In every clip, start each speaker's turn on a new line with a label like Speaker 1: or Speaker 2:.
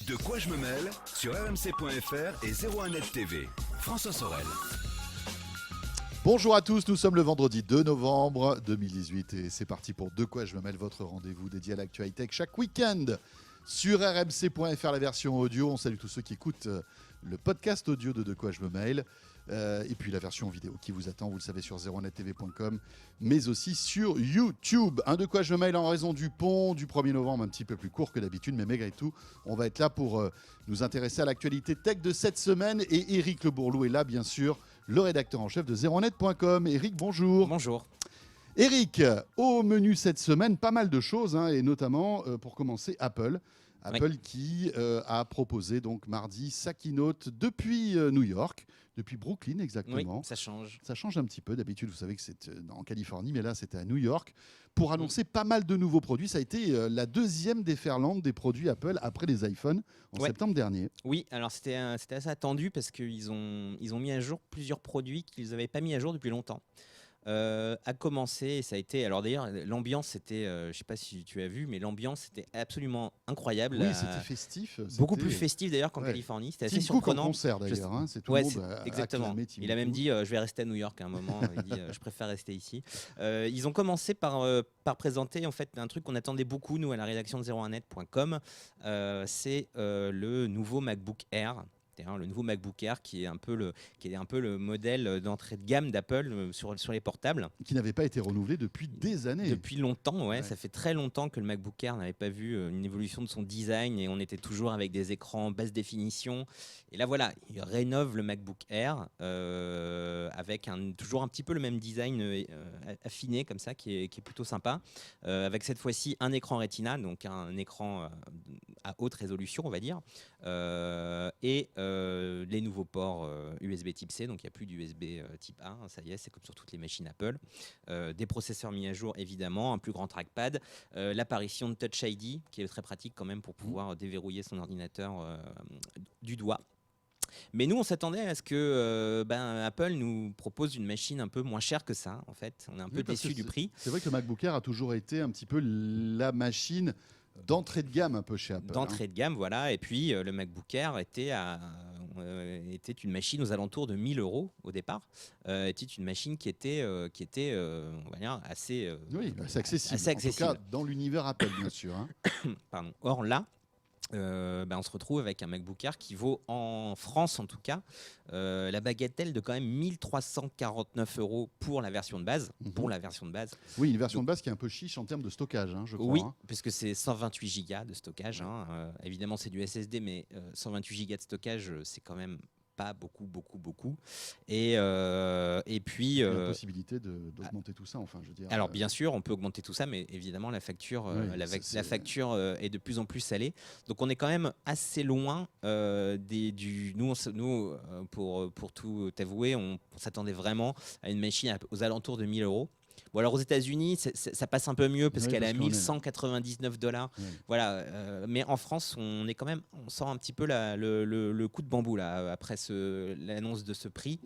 Speaker 1: De quoi je me mêle sur rmc.fr et 01net TV. François Sorel.
Speaker 2: Bonjour à tous, nous sommes le vendredi 2 novembre 2018 et c'est parti pour De quoi je me mêle, votre rendez-vous dédié à l'actu high-tech chaque week-end sur rmc.fr, la version audio. On salue tous ceux qui écoutent le podcast audio de quoi je me mêle et puis la version vidéo qui vous attend, vous le savez, sur 01nettv.com, mais aussi sur YouTube. Un De quoi je me mêle en raison du pont du 1er novembre, un petit peu plus court que d'habitude, mais malgré tout, on va être là pour nous intéresser à l'actualité tech de cette semaine. Et Eric Le Bourlou est là, bien sûr, le rédacteur en chef de 01net.com. Eric, bonjour.
Speaker 3: Bonjour.
Speaker 2: Eric, au menu cette semaine, pas mal de choses, et notamment, pour commencer, Apple. Apple qui a proposé donc mardi sa keynote depuis New York, depuis Brooklyn exactement.
Speaker 3: Oui, ça change.
Speaker 2: Ça change un petit peu. D'habitude, vous savez que c'est en Californie, mais là, c'était à New York pour annoncer pas mal de nouveaux produits. Ça a été la deuxième déferlante des produits Apple après les iPhones en septembre dernier.
Speaker 3: Oui, alors c'était assez attendu parce qu'ils ont mis à jour plusieurs produits qu'ils n'avaient pas mis à jour depuis longtemps. A commencé, ça a été. Alors d'ailleurs, l'ambiance, c'était. Je ne sais pas si tu as vu, mais l'ambiance, c'était absolument incroyable.
Speaker 2: Oui, c'était festif.
Speaker 3: Beaucoup plus festif d'ailleurs qu'en Californie. C'était assez surprenant.
Speaker 2: Tim Cook en concert d'ailleurs. C'est tout le monde
Speaker 3: exactement. Il a même dit je vais rester à New York à un moment. Il dit je préfère rester ici. Ils ont commencé par présenter en fait un truc qu'on attendait beaucoup nous à la rédaction de 01net.com. C'est le nouveau MacBook Air. Le nouveau MacBook Air qui est un peu le modèle d'entrée de gamme d'Apple sur les portables.
Speaker 2: Qui n'avait pas été renouvelé depuis des années.
Speaker 3: Depuis longtemps, ouais. Ça fait très longtemps que le MacBook Air n'avait pas vu une évolution de son design et on était toujours avec des écrans basse définition. Et là, voilà, il rénove le MacBook Air avec toujours un petit peu le même design affiné comme ça qui est plutôt sympa. Avec cette fois-ci un écran Retina, donc un écran à haute résolution, on va dire. Et les nouveaux ports USB type C, donc il n'y a plus d'USB type A, ça y est, c'est comme sur toutes les machines Apple. Des processeurs mis à jour évidemment, un plus grand trackpad, l'apparition de Touch ID qui est très pratique quand même pour pouvoir déverrouiller son ordinateur du doigt. Mais nous, on s'attendait à ce que Apple nous propose une machine un peu moins chère que ça, en fait. On est un peu déçus du prix.
Speaker 2: C'est vrai que le MacBook Air a toujours été un petit peu la machine d'entrée de gamme un peu chez Apple.
Speaker 3: D'entrée de gamme, voilà. Et puis, le MacBook Air était une machine aux alentours de 1 000 € au départ. Était une machine qui était on va dire, assez
Speaker 2: accessible. En tout cas, dans l'univers Apple, bien sûr.
Speaker 3: Pardon. Or, là, on se retrouve avec un MacBook Air qui vaut, en France en tout cas, la bagatelle de quand même 1 349 € pour la version de base.
Speaker 2: Oui, une version de base qui est un peu chiche en termes de stockage, je crois.
Speaker 3: Oui, puisque c'est 128 Go de stockage. Évidemment, c'est du SSD, mais 128 Go de stockage, c'est quand même pas beaucoup. Et puis
Speaker 2: la possibilité d'augmenter tout ça, enfin, je veux dire.
Speaker 3: Alors bien sûr, on peut augmenter tout ça, mais évidemment la facture, la facture est de plus en plus salée. Donc on est quand même assez loin nous, pour tout avouer, on s'attendait vraiment à une machine aux alentours de 1 000 €. Bon, alors aux États-Unis, ça passe un peu mieux parce qu'elle est à 1 199 $. Oui. Voilà, mais en France, on sent un petit peu le coup de bambou là après l'annonce de ce prix.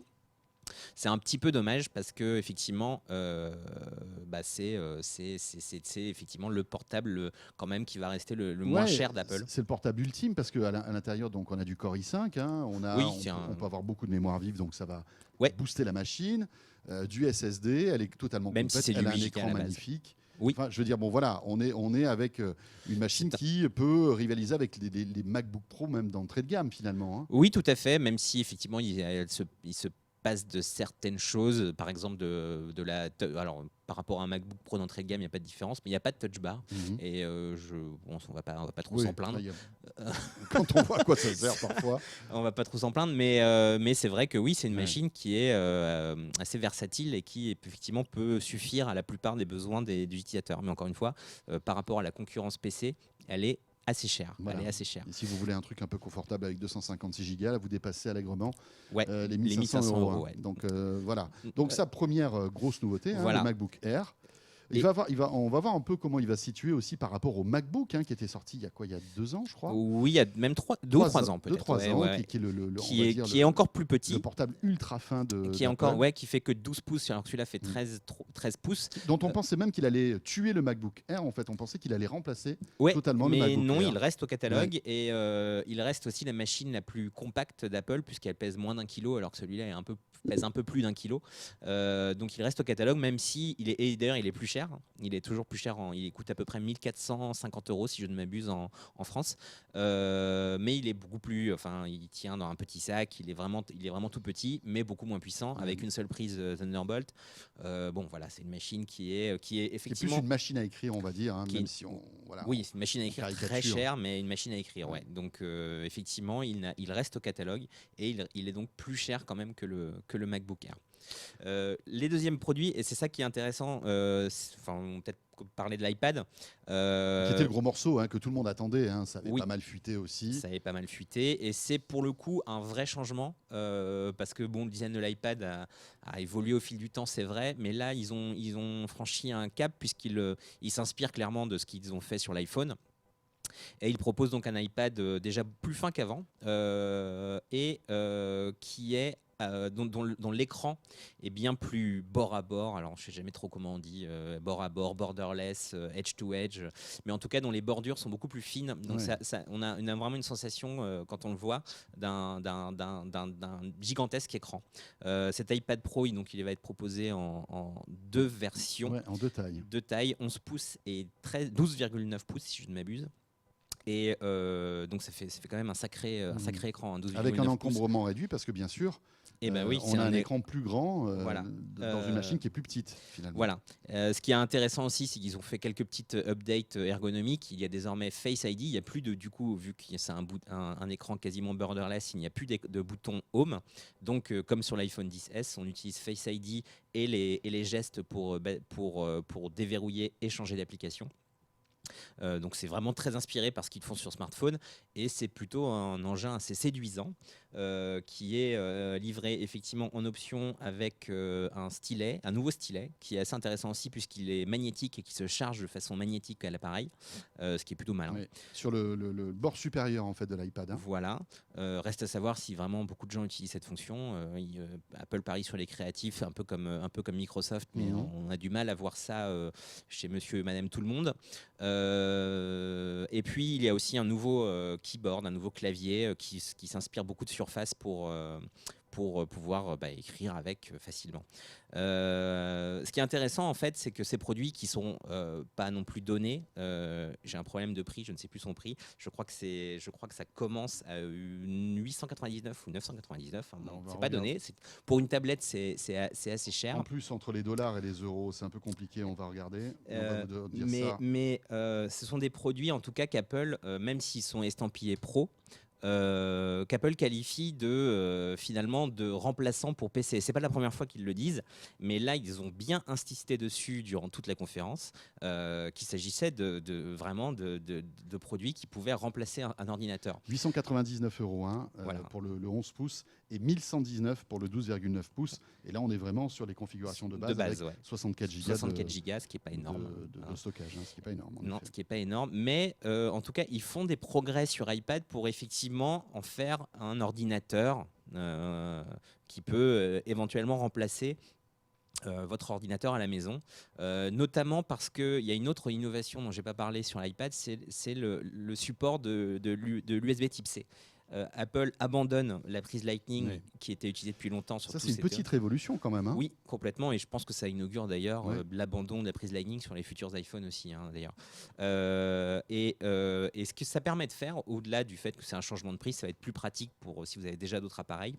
Speaker 3: C'est un petit peu dommage parce que effectivement, c'est effectivement le portable quand même qui va rester le moins cher d'Apple.
Speaker 2: C'est le portable ultime parce qu'à l'intérieur, donc on a du Core i5, on peut avoir beaucoup de mémoire vive, donc ça va booster la machine. Du SSD, elle est totalement complète, elle a un écran magnifique.
Speaker 3: Oui.
Speaker 2: Enfin, je veux dire, bon voilà, on est avec une machine qui peut rivaliser avec les MacBook Pro même d'entrée de gamme finalement.
Speaker 3: Oui, tout à fait, même si effectivement il se passe de certaines choses, par exemple alors par rapport à un MacBook Pro d'entrée de gamme, il n'y a pas de différence, mais il n'y a pas de touch bar. Et on va pas trop s'en plaindre.
Speaker 2: Quand on voit à quoi ça sert parfois.
Speaker 3: On va pas trop s'en plaindre, mais c'est vrai que oui, c'est une machine qui est assez versatile et qui effectivement peut suffire à la plupart des besoins des utilisateurs. Mais encore une fois, par rapport à la concurrence PC, elle est assez cher.
Speaker 2: Voilà.
Speaker 3: Elle est assez chère.
Speaker 2: Et si vous voulez un truc un peu confortable avec 256 Go, là, vous dépassez allègrement les 1 500 €.
Speaker 3: Ouais.
Speaker 2: Donc voilà. Donc sa première grosse nouveauté, le MacBook Air.
Speaker 3: Et-
Speaker 2: On va voir un peu comment il va se situer aussi par rapport au MacBook qui était sorti il y a 2 ans, je crois.
Speaker 3: Oui, il y a même 2 ou 3 ans peut-être.
Speaker 2: 2-3
Speaker 3: ouais,
Speaker 2: ans,
Speaker 3: ouais.
Speaker 2: qui est on
Speaker 3: Qui
Speaker 2: va
Speaker 3: est,
Speaker 2: dire
Speaker 3: qui est encore plus
Speaker 2: le
Speaker 3: petit.
Speaker 2: portable ultra fin
Speaker 3: Qui est encore,
Speaker 2: d'Apple.
Speaker 3: qui fait que 12 pouces, alors que celui-là fait 13 pouces.
Speaker 2: Dont on pensait même qu'il allait tuer le MacBook Air, en fait. On pensait qu'il allait remplacer
Speaker 3: Ouais,
Speaker 2: totalement le
Speaker 3: mais
Speaker 2: MacBook
Speaker 3: non,
Speaker 2: Air.
Speaker 3: il reste au catalogue et il reste aussi la machine la plus compacte d'Apple puisqu'elle pèse moins d'1 kilo alors que celui-là pèse un peu plus d'1 kilo. Donc il reste au catalogue même si et d'ailleurs il est plus cher. Il est toujours plus cher. Il coûte à peu près 1450 € si je ne m'abuse en France. Mais il est beaucoup plus. Enfin, il tient dans un petit sac. Il est vraiment tout petit, mais beaucoup moins puissant avec une seule prise Thunderbolt. Bon, voilà, c'est une machine qui est effectivement.
Speaker 2: C'est plus une machine à écrire, on va dire, même si
Speaker 3: oui, c'est une machine à écrire très
Speaker 2: caricature.
Speaker 3: chère, mais une machine à écrire, ouais. Donc effectivement, il reste au catalogue et il est donc plus cher quand même que le MacBook Air. Les deuxièmes produits, et c'est ça qui est intéressant, on va peut-être parler de l'iPad.
Speaker 2: Qui était le gros morceau que tout le monde attendait, ça avait pas mal fuité aussi.
Speaker 3: Ça avait pas mal fuité, et c'est pour le coup un vrai changement, parce que le design de l'iPad a évolué au fil du temps, c'est vrai, mais là ils ont franchi un cap puisqu'ils s'inspirent clairement de ce qu'ils ont fait sur l'iPhone. Et ils proposent donc un iPad déjà plus fin qu'avant et qui est dont l'écran est bien plus bord à bord. Alors, je ne sais jamais trop comment on dit, bord à bord, borderless, edge to edge. Mais en tout cas, dont les bordures sont beaucoup plus fines. Donc, on a vraiment une sensation, quand on le voit, d'un gigantesque écran. Cet iPad Pro, donc, il va être proposé en 2 versions.
Speaker 2: Ouais, en 2 tailles.
Speaker 3: 2 tailles, 11 pouces et 12,9 pouces, si je ne m'abuse. Et donc ça fait quand même un sacré écran, 12,9
Speaker 2: avec un encombrement réduit parce que bien sûr on a un écran plus grand dans une machine qui est plus petite finalement.
Speaker 3: Voilà. Ce qui est intéressant aussi, c'est qu'ils ont fait quelques petites updates ergonomiques. Il y a désormais Face ID. Il n'y a plus du coup, vu que c'est un écran quasiment borderless, il n'y a plus de bouton Home. Donc comme sur l'iPhone XS, on utilise Face ID et les gestes pour déverrouiller et changer d'application. Donc c'est vraiment très inspiré par ce qu'ils font sur smartphone et c'est plutôt un engin assez séduisant qui est livré effectivement en option avec un nouveau stylet qui est assez intéressant aussi puisqu'il est magnétique et qui se charge de façon magnétique à l'appareil, ce qui est plutôt malin.
Speaker 2: Oui, sur le bord supérieur en fait de l'iPad.
Speaker 3: Voilà. Reste à savoir si vraiment beaucoup de gens utilisent cette fonction. Apple parie sur les créatifs, un peu comme Microsoft, mais on a du mal à voir ça chez monsieur et madame tout le monde. Et puis il y a aussi un nouveau keyboard, un nouveau clavier qui s'inspire beaucoup de Surface pour pouvoir écrire avec facilement. Ce qui est intéressant en fait, c'est que ces produits qui sont pas non plus donnés, j'ai un problème de prix, je ne sais plus son prix. Je crois que ça commence à 899 ou 999. C'est pas donné. Pour une tablette, c'est assez cher.
Speaker 2: En plus, entre les dollars et les euros, c'est un peu compliqué. On va regarder.
Speaker 3: Mais ce sont des produits en tout cas qu'Apple, même s'ils sont estampillés pro, qu'Apple qualifie finalement de remplaçant pour PC. C'est pas la première fois qu'ils le disent, mais là ils ont bien insisté dessus durant toute la conférence, qu'il s'agissait vraiment de produits qui pouvaient remplacer un ordinateur.
Speaker 2: 899 € voilà. Pour le 11 pouces et 1119 pour le 12,9 pouces. Et là on est vraiment sur les configurations de base avec 64 Go.
Speaker 3: 64 Go, ce qui n'est pas énorme.
Speaker 2: De stockage, ce qui n'est pas énorme.
Speaker 3: Non, ce qui n'est pas énorme. Mais en tout cas, ils font des progrès sur iPad pour effectivement en faire un ordinateur qui peut éventuellement remplacer votre ordinateur à la maison, notamment parce qu'il y a une autre innovation dont je n'ai pas parlé sur l'iPad, c'est le support de l'USB type C. Apple abandonne la prise Lightning qui était utilisée depuis longtemps.
Speaker 2: Ça, c'est une petite révolution quand même.
Speaker 3: Oui, complètement. Et je pense que ça inaugure d'ailleurs l'abandon de la prise Lightning sur les futurs iPhones aussi, d'ailleurs. Et ce que ça permet de faire, au-delà du fait que c'est un changement de prix, ça va être plus pratique pour si vous avez déjà d'autres appareils.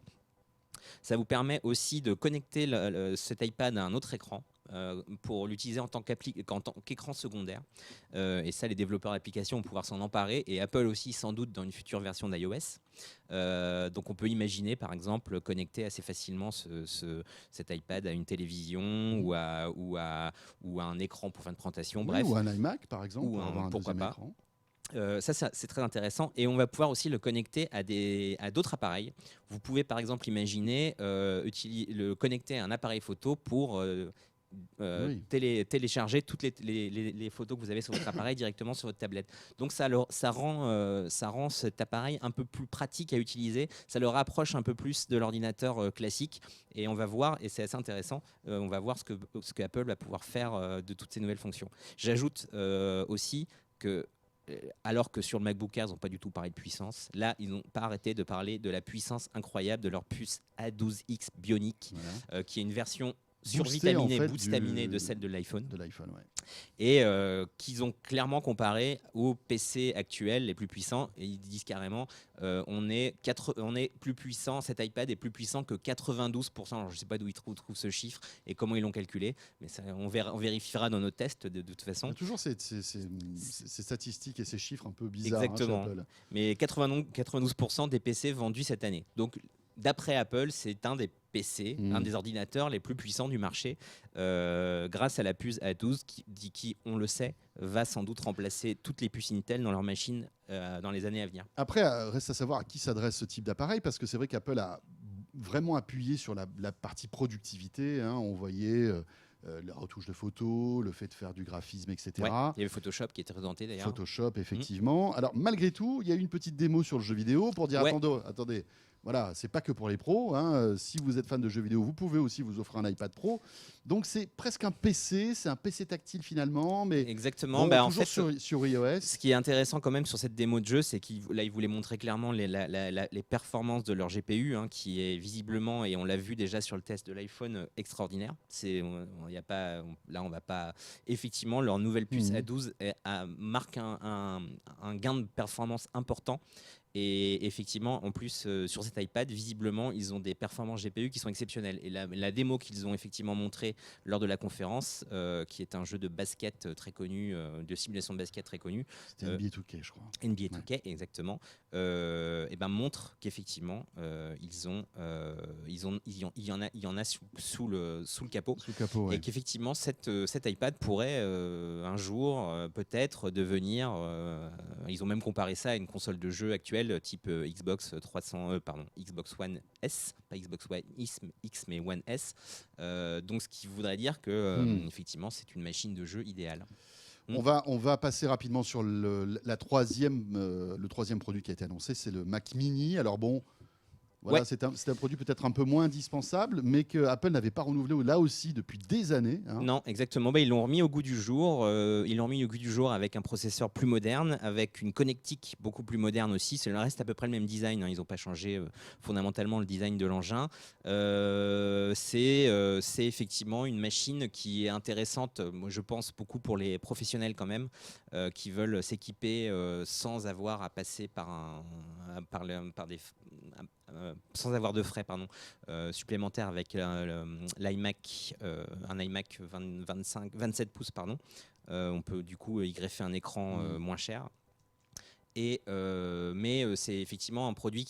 Speaker 3: Ça vous permet aussi de connecter cet iPad à un autre écran pour l'utiliser en tant qu'écran secondaire. Et ça, les développeurs d'applications vont pouvoir s'en emparer, et Apple aussi, sans doute, dans une future version d'iOS. Donc on peut imaginer, par exemple, connecter assez facilement cet iPad à une télévision ou à un écran pour fin de présentation. Bref.
Speaker 2: Ou un iMac, par exemple,
Speaker 3: ou
Speaker 2: pour avoir un
Speaker 3: pourquoi pas.
Speaker 2: écran.
Speaker 3: Ça, c'est très intéressant, et on va pouvoir aussi le connecter à d'autres appareils. Vous pouvez par exemple imaginer le connecter à un appareil photo pour
Speaker 2: Oui.
Speaker 3: télécharger toutes les photos que vous avez sur votre appareil directement sur votre tablette. Donc ça rend cet appareil un peu plus pratique à utiliser, ça le rapproche un peu plus de l'ordinateur classique, et on va voir, et c'est assez intéressant, on va voir ce que Apple va pouvoir faire de toutes ces nouvelles fonctions. J'ajoute aussi que alors que sur le MacBook Air, ils n'ont pas du tout parlé de puissance. Là, ils n'ont pas arrêté de parler de la puissance incroyable de leur puce A12X Bionic,
Speaker 2: Voilà.
Speaker 3: qui est une version
Speaker 2: Boostée, en
Speaker 3: survitaminée,
Speaker 2: fait,
Speaker 3: boostaminée de celle de l'iPhone,
Speaker 2: de l'iPhone, ouais.
Speaker 3: et qu'ils ont clairement comparé aux PC actuels les plus puissants. Et ils disent carrément, on est plus puissant, cet iPad est plus puissant que 92%. Alors, je ne sais pas d'où ils trouvent ce chiffre et comment ils l'ont calculé, mais ça, on vérifiera dans nos tests de toute
Speaker 2: Il y
Speaker 3: façon.
Speaker 2: a toujours ces statistiques et ces chiffres un peu bizarres.
Speaker 3: Exactement.
Speaker 2: Chez Apple.
Speaker 3: Mais 92% des PC vendus cette année. Donc, d'après Apple, c'est un des PC, un des ordinateurs les plus puissants du marché, grâce à la puce A12 qui, on le sait, va sans doute remplacer toutes les puces Intel dans leurs machines dans les années à venir.
Speaker 2: Après, reste à savoir à qui s'adresse ce type d'appareil, parce que c'est vrai qu'Apple a vraiment appuyé sur la partie productivité. On voyait la retouche de photos, le fait de faire du graphisme, etc.
Speaker 3: Ouais, il y avait Photoshop qui était présenté d'ailleurs.
Speaker 2: Photoshop, effectivement. Alors, malgré tout, il y a eu une petite démo sur le jeu vidéo pour dire attendez, voilà, c'est pas que pour les pros. Si vous êtes fan de jeux vidéo, vous pouvez aussi vous offrir un iPad Pro. Donc, c'est presque un PC, c'est un PC tactile finalement, mais
Speaker 3: exactement.
Speaker 2: bon,
Speaker 3: En
Speaker 2: toujours
Speaker 3: fait,
Speaker 2: sur iOS.
Speaker 3: ce qui est intéressant quand même sur cette démo de jeu, c'est qu'ils voulaient montrer clairement les performances de leur GPU, qui est visiblement, et on l'a vu déjà sur le test de l'iPhone, extraordinaire. Là, on va pas. Effectivement, leur nouvelle puce A12 marque un gain de performance important. Et effectivement, en plus, sur cet iPad, visiblement, ils ont des performances GPU qui sont exceptionnelles. Et la démo qu'ils ont effectivement montrée lors de la conférence, qui est un jeu de basket très connu, de simulation de basket très connu.
Speaker 2: C'était NBA 2K, je crois.
Speaker 3: NBA 2K, exactement. Montre qu'effectivement, il y en a sous le capot.
Speaker 2: Sous le capot, ouais.
Speaker 3: Et qu'effectivement, cet iPad pourrait un jour peut-être devenir. Ils ont même comparé ça à une console de jeu actuelle type Xbox Xbox One S, pas Xbox One X mais One S. Donc ce qui voudrait dire que effectivement, c'est une machine de jeu idéale.
Speaker 2: On va passer rapidement sur le troisième produit qui a été annoncé, c'est le Mac Mini. Alors bon, voilà, c'est un produit peut-être un peu moins indispensable, mais que Apple n'avait pas renouvelé là aussi depuis des années.
Speaker 3: Non, exactement. Ils l'ont remis au goût du jour. Ils l'ont remis au goût du jour avec un processeur plus moderne, avec une connectique beaucoup plus moderne aussi. Ça reste à peu près le même design. Ils n'ont pas changé fondamentalement le design de l'engin. C'est effectivement une machine qui est intéressante, moi, je pense, beaucoup pour les professionnels quand même, qui veulent s'équiper sans avoir à passer sans avoir de frais supplémentaires avec l'iMac, un iMac 27 pouces. On peut du coup y greffer un écran moins cher. Mais c'est effectivement un produit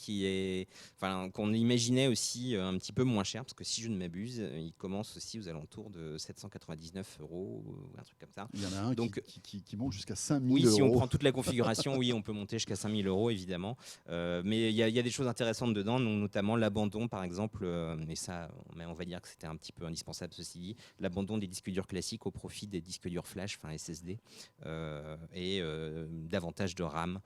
Speaker 3: qu'on imaginait aussi un petit peu moins cher, parce que si je ne m'abuse, il commence aussi aux alentours de 799 € ou un truc comme ça.
Speaker 2: Il y en a un qui monte jusqu'à 5 000 €.
Speaker 3: Oui, si on prend toute la configuration, oui, on peut monter jusqu'à 5 000 € évidemment. Mais il y a des choses intéressantes dedans, notamment l'abandon par exemple, mais on va dire que c'était un petit peu indispensable ceci dit, l'abandon des disques durs classiques au profit des disques durs flash, SSD, et davantage de RAM.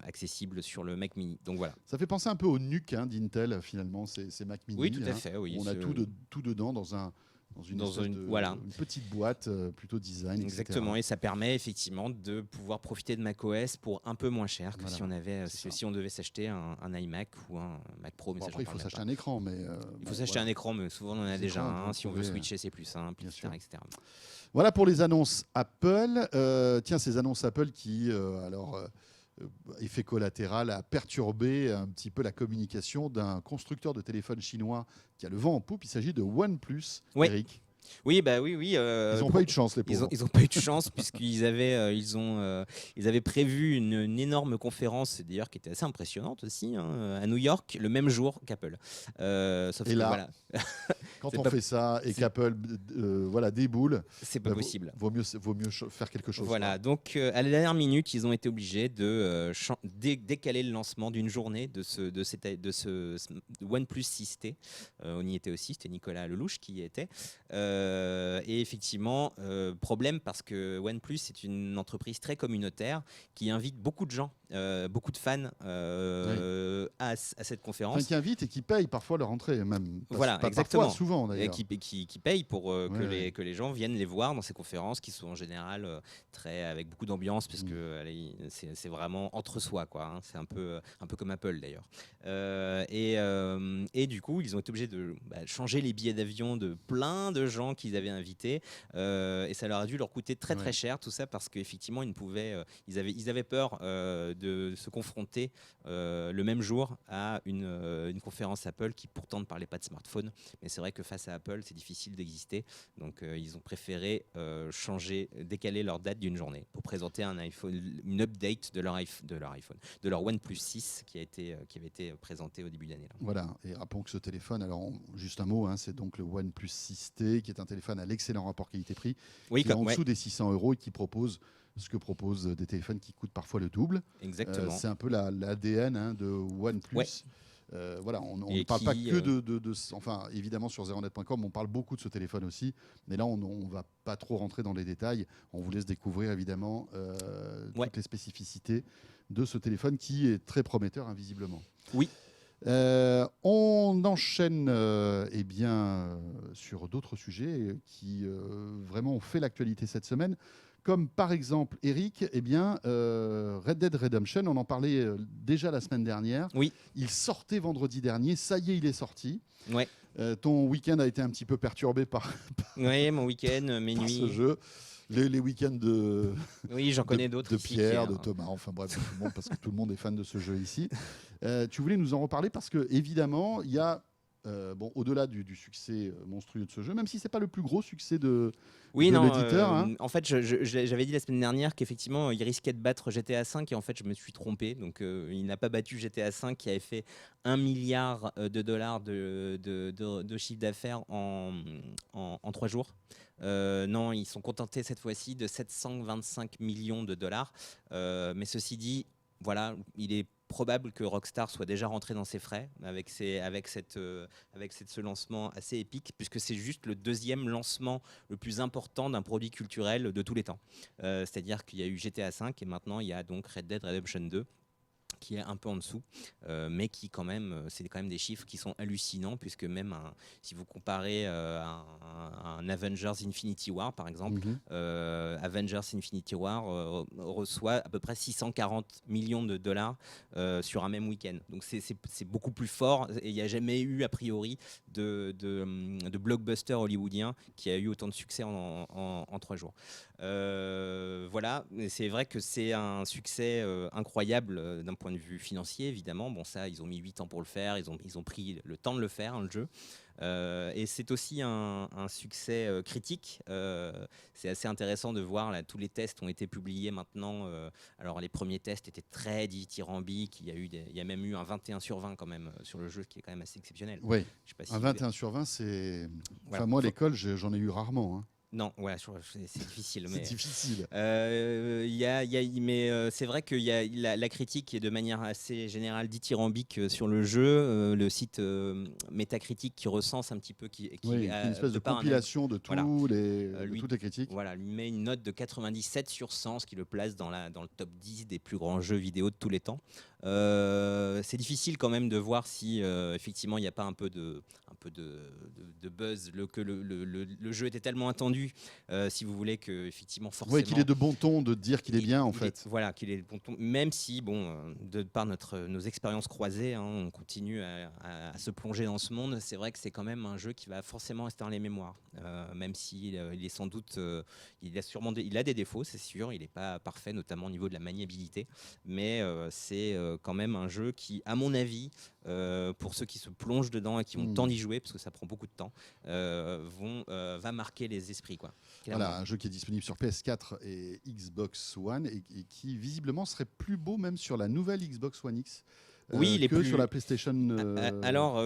Speaker 3: Accessible sur le Mac Mini. Donc voilà.
Speaker 2: Ça fait penser un peu au NUC d'Intel finalement, ces Mac Mini.
Speaker 3: Oui, tout à fait. Oui,
Speaker 2: on a tout dedans dans une petite boîte plutôt design.
Speaker 3: Exactement,
Speaker 2: etc.
Speaker 3: et ça permet effectivement de pouvoir profiter de macOS pour un peu moins cher que si on devait s'acheter un iMac ou un Mac Pro. Mais
Speaker 2: après, il faut s'acheter un écran.
Speaker 3: Il faut s'acheter un écran, mais souvent on en a déjà un. Si on veut switcher, c'est plus simple, etc.
Speaker 2: Voilà pour les annonces Apple. Ces annonces Apple qui, effet collatéral, a perturbé un petit peu la communication d'un constructeur de téléphone chinois qui a le vent en poupe. Il s'agit de OnePlus, Eric.
Speaker 3: Oui.
Speaker 2: Ils n'ont pas eu de chance, les pauvres.
Speaker 3: Ils n'ont pas eu de chance puisqu'ils avaient prévu une énorme conférence, d'ailleurs qui était assez impressionnante aussi, à New York, le même jour qu'Apple.
Speaker 2: Quand on fait ça et qu'Apple déboule,
Speaker 3: c'est pas possible.
Speaker 2: Vaut mieux faire quelque chose.
Speaker 3: Voilà, donc à la dernière minute, ils ont été obligés de décaler le lancement d'une journée de ce OnePlus 6T. On y était aussi, c'était Nicolas Lelouch qui y était. Et effectivement, problème parce que OnePlus est une entreprise très communautaire qui invite beaucoup de gens, beaucoup de fans à cette conférence.
Speaker 2: Enfin, qui invitent et qui payent parfois leur entrée, même.
Speaker 3: Voilà,
Speaker 2: pas
Speaker 3: exactement.
Speaker 2: Parfois, souvent d'ailleurs.
Speaker 3: Et qui payent pour que les gens viennent les voir dans ces conférences qui sont en général avec beaucoup d'ambiance parce que c'est vraiment entre soi, quoi. Hein. C'est un peu comme Apple d'ailleurs. Et du coup, ils ont été obligés de changer les billets d'avion de plein de gens qu'ils avaient invités et ça leur a dû leur coûter très cher tout ça parce qu'effectivement ils avaient peur de se confronter le même jour à une conférence Apple qui pourtant ne parlait pas de smartphone, mais c'est vrai que face à Apple c'est difficile d'exister, donc ils ont préféré décaler leur date d'une journée pour présenter une update de leur OnePlus 6 qui avait été présenté au début d'année.
Speaker 2: Voilà, et rappelons que ce téléphone, alors juste un mot, hein, c'est donc le OnePlus 6T qui est un téléphone à l'excellent rapport qualité-prix, qui est en dessous des 600 € et qui propose ce que proposent des téléphones qui coûtent parfois le double.
Speaker 3: Exactement.
Speaker 2: C'est un peu l'ADN de OnePlus.
Speaker 3: Ouais.
Speaker 2: Voilà, on ne parle pas que enfin, évidemment, sur zeronet.com, on parle beaucoup de ce téléphone aussi, mais là, on ne va pas trop rentrer dans les détails. On vous laisse découvrir, évidemment, toutes les spécificités de ce téléphone qui est très prometteur, invisiblement.
Speaker 3: Oui.
Speaker 2: On enchaîne sur d'autres sujets qui vraiment ont fait l'actualité cette semaine. Comme par exemple, Eric, Red Dead Redemption, on en parlait déjà la semaine dernière.
Speaker 3: Oui.
Speaker 2: Il sortait vendredi dernier, ça y est, il est sorti.
Speaker 3: Ouais.
Speaker 2: Ton week-end a été un petit peu perturbé par
Speaker 3: mon week-end, mes nuits.
Speaker 2: Ce jeu. Les week-ends de,
Speaker 3: oui, j'en connais d'autres
Speaker 2: de
Speaker 3: ici
Speaker 2: Pierre, de Thomas, enfin bref, de tout le monde, parce que tout le monde est fan de ce jeu ici. Tu voulais nous en reparler parce que évidemment, il y a au-delà du succès monstrueux de ce jeu, même si c'est pas le plus gros succès de l'éditeur.
Speaker 3: En fait, j'avais dit la semaine dernière qu'effectivement, il risquait de battre GTA V et en fait, je me suis trompé. Donc, il n'a pas battu GTA V qui avait fait $1 milliard de chiffre d'affaires en 3 jours. Non, ils sont contentés cette fois-ci de 725 millions de dollars. Mais ceci dit, voilà, il est probable que Rockstar soit déjà rentré dans ses frais avec ce lancement assez épique, puisque c'est juste le deuxième lancement le plus important d'un produit culturel de tous les temps. C'est-à-dire qu'il y a eu GTA V et maintenant il y a donc Red Dead Redemption 2 qui est un peu en dessous, mais qui quand même, c'est quand même des chiffres qui sont hallucinants, puisque même si vous comparez un Avengers Infinity War par exemple, Avengers Infinity War reçoit à peu près 640 millions de dollars sur un même week-end. Donc c'est beaucoup plus fort et il n'y a jamais eu a priori de blockbuster hollywoodien qui a eu autant de succès en 3 jours. Voilà, c'est vrai que c'est un succès incroyable d'un point de vue financier, évidemment. Bon, ça, ils ont mis 8 ans pour le faire, ils ont pris le temps de le faire, hein, le jeu. Et c'est aussi un succès critique. C'est assez intéressant de voir, là, tous les tests ont été publiés maintenant. Alors, les premiers tests étaient très dithyrambiques. Il y a même eu un 21 sur 20 quand même sur le jeu, qui est quand même assez exceptionnel.
Speaker 2: Oui, un 21 sur 20, c'est... Voilà. Enfin, moi, à l'école, j'en ai eu rarement, hein.
Speaker 3: Non, ouais, c'est difficile.
Speaker 2: C'est difficile.
Speaker 3: Mais c'est vrai qu'il y a la critique est de manière assez générale dithyrambique sur le jeu. Le site Metacritic qui recense un petit peu,
Speaker 2: une espèce de compilation de toutes les critiques.
Speaker 3: Voilà, lui met une note de 97 sur 100, ce qui le place dans le top 10 des plus grands jeux vidéo de tous les temps. C'est difficile quand même de voir si effectivement il n'y a pas un peu de buzz, que le jeu était tellement attendu, si vous voulez, que effectivement forcément.
Speaker 2: Oui, qu'il est de bon ton de dire qu'il est bien en fait.
Speaker 3: Voilà, qu'il est de bon ton, même si de par nos expériences croisées, hein, on continue à se plonger dans ce monde. C'est vrai que c'est quand même un jeu qui va forcément rester dans les mémoires, même si il est sans doute, il a des défauts, c'est sûr. Il n'est pas parfait, notamment au niveau de la maniabilité, mais c'est quand même un jeu qui, à mon avis, pour ceux qui se plongent dedans et qui ont le temps d'y jouer, parce que ça prend beaucoup de temps, va marquer les esprits, quoi.
Speaker 2: Voilà, un jeu qui est disponible sur PS4 et Xbox One et qui visiblement serait plus beau même sur la nouvelle Xbox One X.
Speaker 3: Oui,
Speaker 2: que sur la PlayStation.
Speaker 3: Alors,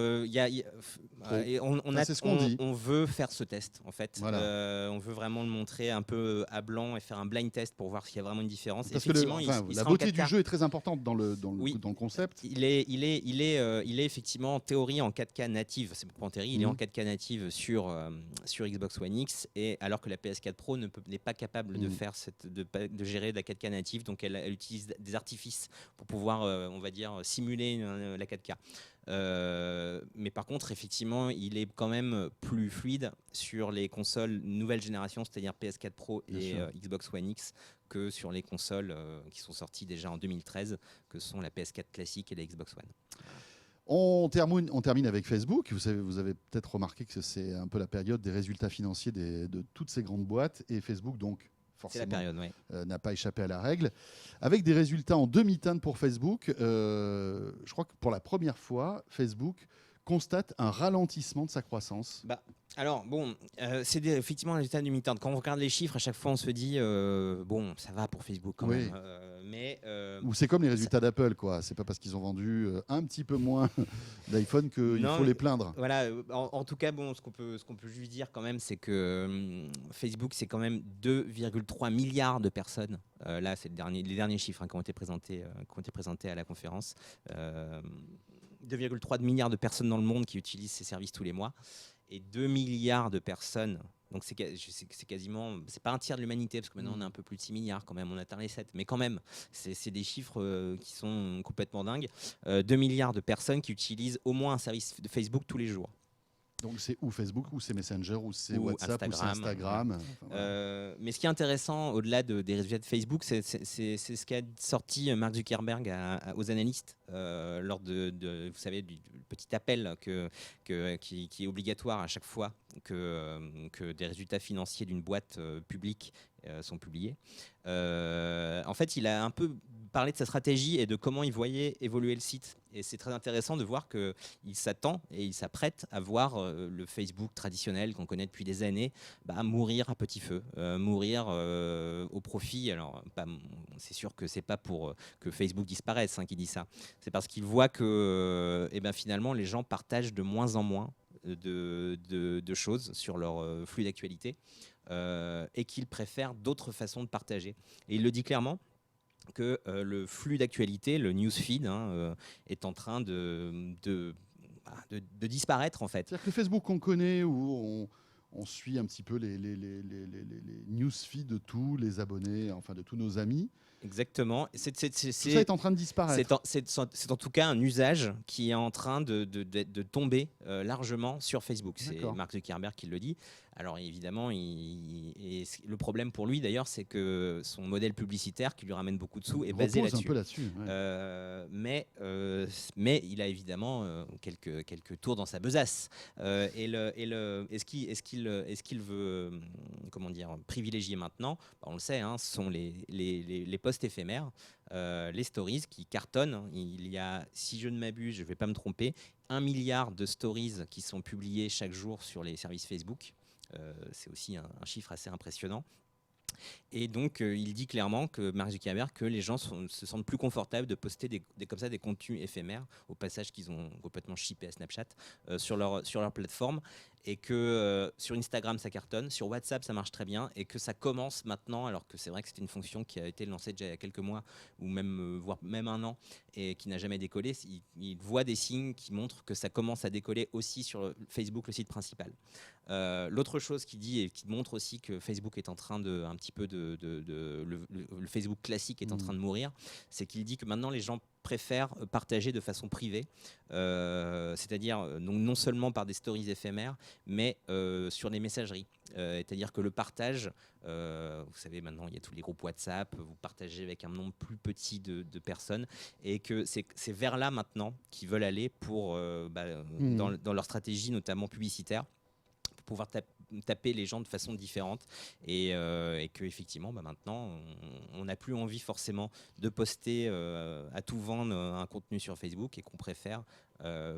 Speaker 2: C'est ce qu'on dit.
Speaker 3: on veut faire ce test, en fait.
Speaker 2: Voilà.
Speaker 3: On veut vraiment le montrer un peu à blanc et faire un blind test pour voir s'il y a vraiment une différence.
Speaker 2: Parce
Speaker 3: Effectivement,
Speaker 2: que
Speaker 3: il
Speaker 2: la
Speaker 3: sera
Speaker 2: beauté
Speaker 3: en
Speaker 2: du
Speaker 3: 4K.
Speaker 2: jeu est très importante dans le
Speaker 3: Oui.
Speaker 2: concept.
Speaker 3: Il est effectivement en théorie en 4K native. C'est pas en théorie, il est en 4K native sur Xbox One X, et alors que la PS4 Pro n'est pas capable de faire de gérer de la 4K native, donc elle utilise des artifices pour pouvoir, on va dire, simuler la 4K. Mais par contre, effectivement, il est quand même plus fluide sur les consoles nouvelle génération, c'est-à-dire PS4 Pro et Xbox One X, que sur les consoles qui sont sorties déjà en 2013, que sont la PS4 classique et la Xbox One.
Speaker 2: On termine avec Facebook. Vous avez peut-être remarqué que c'est un peu la période des résultats financiers de toutes ces grandes boîtes, et Facebook, donc,
Speaker 3: c'est la période, oui.
Speaker 2: n'a pas échappé à la règle, avec des résultats en demi-teinte pour Facebook. Je crois que pour la première fois, Facebook constate un ralentissement de sa croissance.
Speaker 3: Alors, bon, c'est effectivement un résultat du mi-temps. Quand on regarde les chiffres, à chaque fois, on se dit, bon, ça va pour Facebook quand même.
Speaker 2: Ou c'est comme les résultats d'Apple, quoi. C'est pas parce qu'ils ont vendu un petit peu moins d'iPhone qu'il faut les plaindre.
Speaker 3: Voilà. En tout cas, bon, ce qu'on peut juste dire quand même, c'est que Facebook, c'est quand même 2,3 milliards de personnes. Là, c'est les derniers chiffres qui ont été présentés à la conférence. 2,3 milliards de personnes dans le monde qui utilisent ces services tous les mois, et 2 milliards de personnes. Donc c'est quasiment, c'est pas un tiers de l'humanité, parce que maintenant on est un peu plus de 6 milliards quand même, on atteint les 7, mais quand même, c'est des chiffres qui sont complètement dingues. 2 milliards de personnes qui utilisent au moins un service de Facebook tous les jours.
Speaker 2: Donc c'est ou Facebook, ou c'est Messenger, ou c'est WhatsApp, ou c'est Instagram.
Speaker 3: Mais ce qui est intéressant, au-delà des résultats de Facebook, c'est ce qu'a sorti Mark Zuckerberg aux analystes lors vous savez, du petit appel qui est obligatoire à chaque fois que des résultats financiers d'une boîte publique sont publiés. En fait, il a un peu parlé de sa stratégie et de comment il voyait évoluer le site. Et c'est très intéressant de voir qu'il s'attend et il s'apprête à voir le Facebook traditionnel qu'on connaît depuis des années mourir à petit feu, mourir au profit. Alors, c'est sûr que c'est pas pour que Facebook disparaisse qu'il dit ça. C'est parce qu'il voit que finalement, les gens partagent de moins en moins de choses sur leur flux d'actualité. Et qu'il préfère d'autres façons de partager. Et il le dit clairement que le flux d'actualité, le newsfeed, est en train de disparaître en fait.
Speaker 2: C'est-à-dire que le Facebook qu'on connaît, où on suit un petit peu les newsfeeds de tous les abonnés, enfin de tous nos amis.
Speaker 3: Exactement.
Speaker 2: Tout ça est en train de disparaître.
Speaker 3: C'est en tout cas un usage qui est en train de tomber largement sur Facebook. C'est Mark Zuckerberg qui le dit. Alors évidemment, le problème pour lui d'ailleurs, c'est que son modèle publicitaire qui lui ramène beaucoup de sous est basé là-dessus.
Speaker 2: Un peu là-dessus. Ouais.
Speaker 3: Mais il a évidemment quelques tours dans sa besace. Est-ce qu'il veut privilégier maintenant? On le sait, ce sont les posts éphémères, les stories qui cartonnent. Il y a, si je ne m'abuse, je ne vais pas me tromper, 1 milliard de stories qui sont publiées chaque jour sur les services Facebook. C'est aussi un chiffre assez impressionnant. Et donc, il dit clairement que Mark Zuckerberg, que les gens se sentent plus confortables de poster comme ça des contenus éphémères, au passage qu'ils ont complètement shippé à Snapchat, sur leur plateforme, et que sur Instagram ça cartonne, sur WhatsApp ça marche très bien, et que ça commence maintenant, alors que c'est vrai que c'était une fonction qui a été lancée déjà il y a quelques mois, ou même voire même un an, et qui n'a jamais décollé. Il voit des signes qui montrent que ça commence à décoller aussi sur Facebook, le site principal. L'autre chose qu'il dit et qui montre aussi que Facebook est en train le Facebook classique est en train de mourir, c'est qu'il dit que maintenant les gens préfèrent partager de façon privée, c'est-à-dire non seulement par des stories éphémères, mais sur les messageries. C'est-à-dire que le partage, vous savez, maintenant il y a tous les groupes WhatsApp, vous partagez avec un nombre plus petit de personnes, et que c'est vers là maintenant qu'ils veulent aller pour, dans leur stratégie notamment publicitaire, pour pouvoir taper les gens de façon différente et que effectivement maintenant on n'a plus envie forcément de poster à tout vent un contenu sur Facebook et qu'on préfère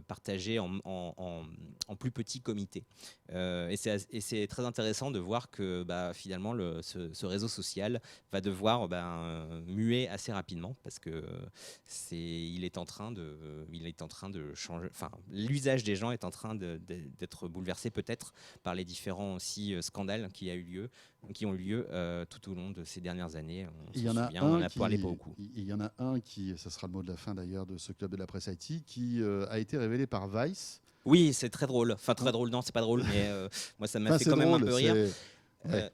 Speaker 3: partager en plus petit comité. Et c'est très intéressant de voir que finalement ce réseau social va devoir muer assez rapidement parce que il est en train de changer. Enfin, l'usage des gens est en train d'être bouleversé peut-être par les différents aussi scandales qui ont eu lieu tout au long de ces dernières années. On a parlé beaucoup.
Speaker 2: Il y en a un qui, ça sera le mot de la fin d'ailleurs de ce club de la presse IT, qui a été révélé par Vice.
Speaker 3: Oui, c'est très drôle. Enfin, très drôle, non, c'est pas drôle, mais moi, ça m'a fait quand même un peu rire.
Speaker 2: Ouais.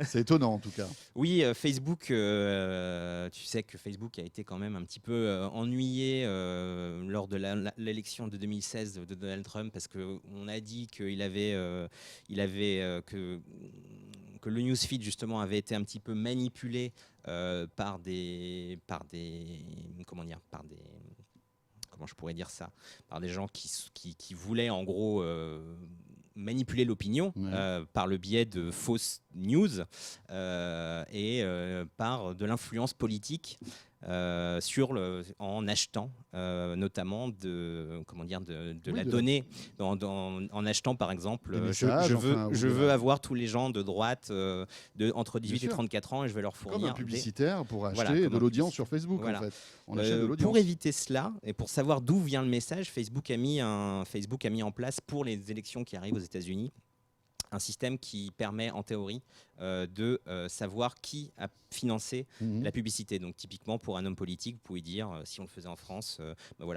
Speaker 2: C'est étonnant en tout cas.
Speaker 3: Oui, Facebook, tu sais que Facebook a été quand même un petit peu ennuyé lors de l'élection de 2016 de Donald Trump parce qu'on a dit que le newsfeed justement avait été un petit peu manipulé par des gens qui voulaient en gros manipuler l'opinion par le biais de fausses news et par de l'influence politique en achetant notamment la donnée en achetant par exemple je veux avoir tous les gens de droite entre 18 et 34 ans et je vais leur fournir
Speaker 2: comme un publicitaire pour acheter de l'audience sur Facebook. En fait. On achète de l'audience.
Speaker 3: Pour éviter cela et pour savoir d'où vient le message, Facebook a mis en place pour les élections qui arrivent aux États-Unis un système qui permet en théorie de savoir qui a financé la publicité. Donc typiquement pour un homme politique, vous pouvez dire, si on le faisait en France,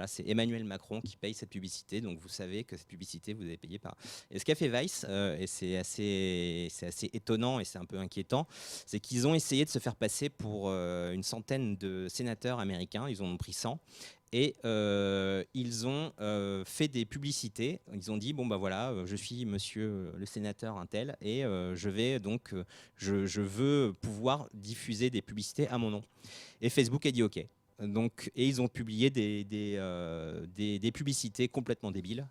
Speaker 3: c'est Emmanuel Macron qui paye cette publicité, donc vous savez que cette publicité vous avez payé par... Et ce qu'a fait Vice, et c'est assez étonnant et c'est un peu inquiétant, c'est qu'ils ont essayé de se faire passer pour une centaine de sénateurs américains, ils en ont pris 100. Et ils ont fait des publicités. Ils ont dit je suis monsieur le sénateur un tel et je veux pouvoir diffuser des publicités à mon nom. Et Facebook a dit OK. Donc, et ils ont publié des publicités complètement débiles,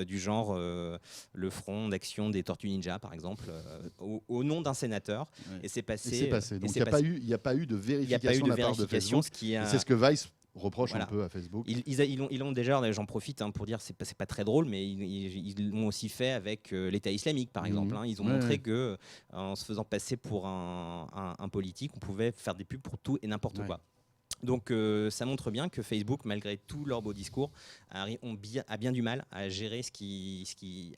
Speaker 3: du genre le front d'action des Tortues Ninja, par exemple, au nom d'un sénateur. Ouais. Et c'est passé.
Speaker 2: Donc, il n'y a pas eu de vérification de la part de Facebook. C'est ce que Vice reproche un peu à Facebook.
Speaker 3: Ils l'ont déjà, j'en profite pour dire, c'est pas très drôle, mais ils l'ont aussi fait avec l'État islamique, par exemple. Ils ont montré que en se faisant passer pour un politique, on pouvait faire des pubs pour tout et n'importe quoi. Donc ça montre bien que Facebook, malgré tout leur beau discours, a bien du mal à gérer ce qui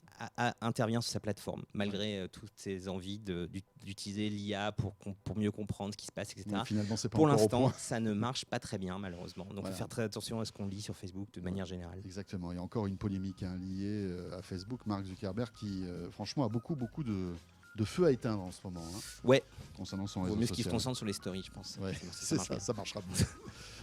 Speaker 3: intervient sur sa plateforme, malgré toutes ces envies d'utiliser l'IA pour mieux comprendre ce qui se passe, etc.
Speaker 2: Finalement, c'est pas
Speaker 3: pour l'instant, ça ne marche pas très bien, malheureusement. Donc il faut faire très attention à ce qu'on lit sur Facebook de manière générale.
Speaker 2: Exactement. Il y a encore une polémique liée à Facebook. Mark Zuckerberg qui, franchement, a beaucoup de feu à éteindre en ce moment.
Speaker 3: Ouais.
Speaker 2: Concernant son réseau social.
Speaker 3: Mieux qu'il se concentre sur les stories, je pense.
Speaker 2: Ouais, ça marchera mieux.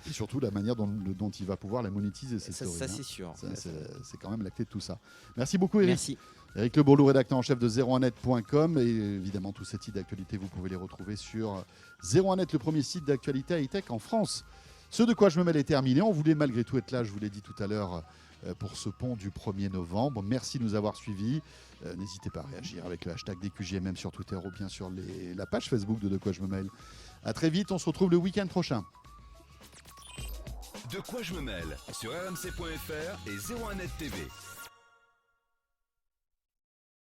Speaker 2: Et surtout la manière dont il va pouvoir la monétiser, ces stories.
Speaker 3: Ça, c'est sûr.
Speaker 2: C'est quand même la clé de tout ça. Merci beaucoup, Eric.
Speaker 3: Merci.
Speaker 2: Eric Le Bourlou, rédacteur en chef de 01net.com. Et évidemment, tous ces titres d'actualité, vous pouvez les retrouver sur 01net, le premier site d'actualité high-tech en France. Ce de quoi je me mêle est terminé. On voulait malgré tout être là, je vous l'ai dit tout à l'heure, pour ce pont du 1er novembre. Merci de nous avoir suivis. N'hésitez pas à réagir avec le hashtag DQJMM sur Twitter ou bien sur la page Facebook de quoi je me mêle. À très vite, on se retrouve le week-end prochain.
Speaker 1: De quoi je me mêle sur rmc.fr et 01net TV.